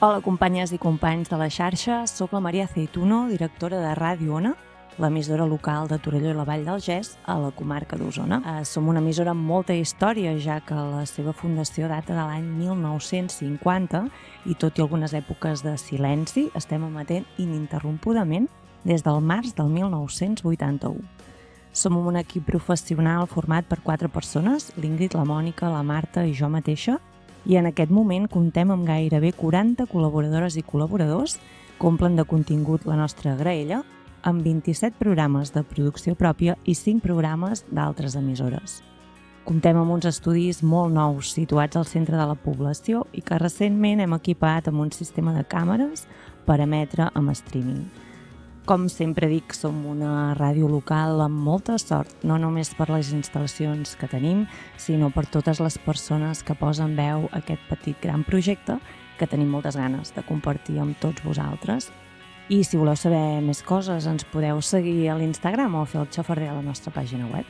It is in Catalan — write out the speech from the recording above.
Hola, companyes i companys de la xarxa. Soc la Maria Aceituno, directora de Ràdio Ona, l'emissora local de Torelló i la Vall d'Algés, a la comarca d'Osona. Som una emissora amb molta història, ja que la seva fundació data de l'any 1950 i, tot i algunes èpoques de silenci, estem emetent ininterrompudament des del març del 1981. Som un equip professional format per 4 persones, l'Ingrid, la Mònica, la Marta i jo mateixa, i en aquest moment comptem amb gairebé 40 col·laboradores i col·laboradors que omplen de contingut la nostra graella, amb 27 programes de producció pròpia i 5 programes d'altres emissores. Comptem amb uns estudis molt nous situats al centre de la població i que recentment hem equipat amb un sistema de càmeres per emetre amb streaming. Com sempre dic, som una ràdio local amb molta sort, no només per les instal·lacions que tenim, sinó per totes les persones que posen veu a aquest petit gran projecte que tenim moltes ganes de compartir amb tots vosaltres. I si voleu saber més coses, ens podeu seguir a l'Instagram o fer el xafarder a la nostra pàgina web.